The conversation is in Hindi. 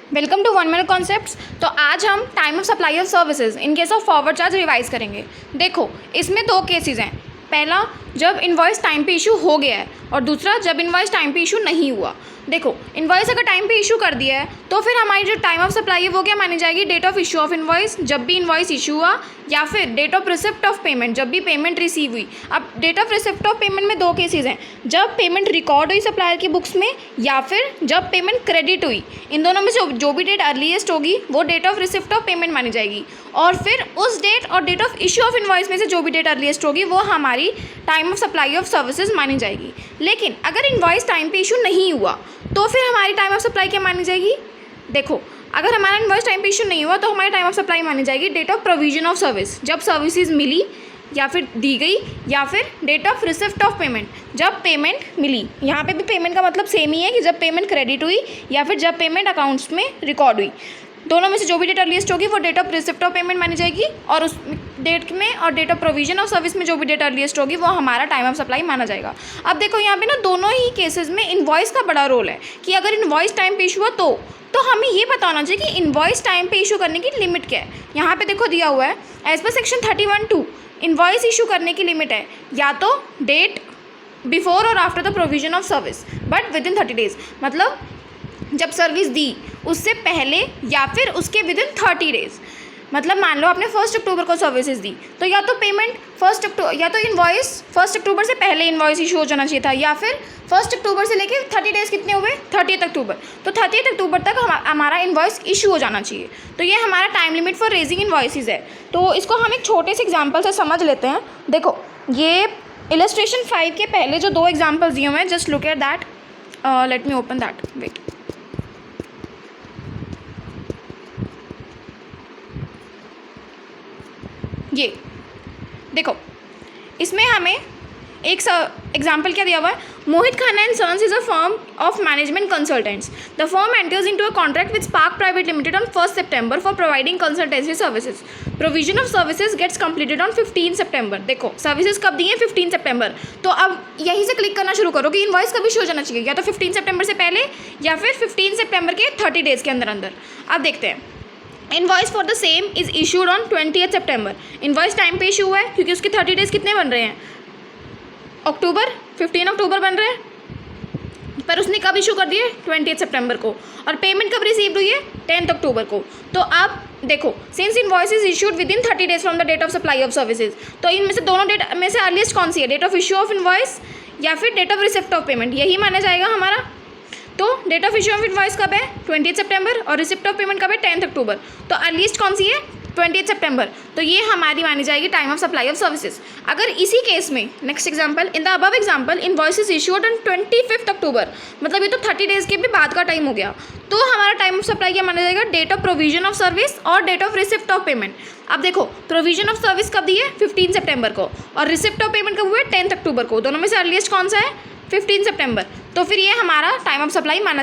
Welcome to 1 minute concepts. तो आज हम time of supply of services in case of forward charge revise करेंगे। देखो, इसमें दो केसेस हैं। पहला, जब इनवॉइस टाइम पे इशू हो गया है, और दूसरा जब इनवॉइस टाइम पे इशू नहीं हुआ। देखो, इनवॉइस अगर टाइम पे इशू कर दिया है तो फिर हमारी जो टाइम ऑफ सप्लाई है वो क्या मानी जाएगी? Date of issue of invoice, जब भी इनवॉइस इशू हुआ, या फिर date of receipt of payment, जब भी पेमेंट रिसीव हुई। अब date of receipt of payment में दो केसेस हैं, जब पेमेंट रिकॉर्ड हुई सप्लायर की बुक्स में, या फिर जब पेमेंट क्रेडिट हुई। इन दोनों में से जो भी डेट अर्लीस्ट होगी वो date of receipt of payment मानी जाएगी, और फिर उस डेट और date of issue of invoice में से जो भी डेट अर्लीस्ट होगी वो हमारी time of supply of services मानी जाएगी। लेकिन अगर इनवॉइस टाइम पे इशू नहीं हुआ तो फिर हमारी टाइम ऑफ सप्लाई क्या मानी जाएगी? देखो, अगर हमारा इनवॉइस टाइम पे इशू नहीं हुआ तो हमारी टाइम ऑफ सप्लाई मानी जाएगी date of provision of service, जब सर्विसेज मिली या फिर दी गई, या फिर date of receipt of payment, जब पेमेंट मिली। यहाँ पे भी पेमेंट का मतलब सेम ही है कि जब पेमेंट क्रेडिट हुई या फिर जब पेमेंट अकाउंट्स में रिकॉर्ड हुई। दोनों में से जो भी डेट अर्लीस्ट होगी वो date of receipt of payment मानी जाएगी, और उस डेट में और date of provision of service में जो भी डेट अर्लीस्ट होगी वो हमारा टाइम ऑफ सप्लाई माना जाएगा। अब देखो, यहाँ पे ना दोनों ही केसेस में इनवॉइस का बड़ा रोल है कि अगर इनवॉइस टाइम पे इशू हुआ तो हमें ये पता होना चाहिए कि इनवॉइस टाइम पे इशू करने की लिमिट क्या है। यहाँ पे देखो दिया हुआ है, as per section 31(2) invoice issue करने की लिमिट है या तो डेट बिफोर और after the provision of service but with in 30 days, मतलब जब सर्विस दी उससे पहले या फिर उसके विद इन 30 डेज। मतलब मान लो आपने 1 अक्टूबर को सर्विसेज दी, तो या तो पेमेंट 1 अक्टूबर, या तो इनवॉइस 1 अक्टूबर से पहले इनवॉइस इशू हो जाना चाहिए था, या फिर 1 अक्टूबर से लेके 30 डेज कितने हुए? 30 अक्टूबर। तो 30 अक्टूबर तक हमारा इनवॉइस इशू हो जाना चाहिए। तो ये हमारा time limit for raising invoices है। तो इसको हम एक छोटे से एग्जाम्पल से समझ लेते हैं। देखो, ये इलस्ट्रेशन 5 के पहले जो दो एग्जाम्पल्स दिए हुए हैं, just look at that. Let me open that, wait. ये देखो, इसमें हमें एक एग्जाम्पल क्या दिया हुआ है? Mohit Khanna and sons is a firm of management consultants. The firm enters into a contract with Spark private limited on 1 September for providing consultancy services. Provision of services gets completed on 15 September. देखो, सर्विसेज कब दी है? 15 सितंबर। तो अब यहीं से क्लिक करना शुरू करो कि इनवॉइस कभी इशू हो जाना चाहिए, या तो 15 सितंबर से पहले या फिर 15 सितंबर के 30 डेज के अंदर अंदर। अब देखते हैं, invoice for the same is issued on 20 September. Invoice time पे इशू हुआ है क्योंकि उसके 30 डेज कितने बन रहे हैं? अक्टूबर, 15 अक्टूबर बन रहे हैं, पर उसने कब इशू कर दिए? 20 सितंबर को। और पेमेंट कब रिसीव हुई है? 10 अक्टूबर को। तो अब देखो, since invoice is issued within 30 days from the date of supply of services, तो इनमें से दोनों डेट में से अर्लीस्ट कौन सी है? Date of issue of invoice या फिर date of receipt of payment, यही माना जाएगा हमारा। तो date of issue of invoice कब है? 20 सितंबर, और रिसिप्ट ऑफ पेमेंट कब है? 10 अक्टूबर। तो अर्लीस्ट कौन सी है? 20 सितंबर। तो ये हमारी मानी जाएगी time of supply of services. अगर इसी केस में next example, in the above example invoice is issued on 25 अक्टूबर, मतलब ये तो 30 डेज के भी बाद का टाइम हो गया। तो हमारा टाइम ऑफ सप्लाई क्या माना जाएगा? Date of provision of service और date of receipt of payment. अब देखो, प्रोविजन ऑफ सर्विस कब दी है? 15 सितंबर को, और रिसिप्ट ऑफ पेमेंट कब हुआ है? 10 अक्टूबर को। दोनों में से अर्लीस्ट कौन सा है? 15 सितंबर। तो फिर ये हमारा टाइम ऑफ सप्लाई माना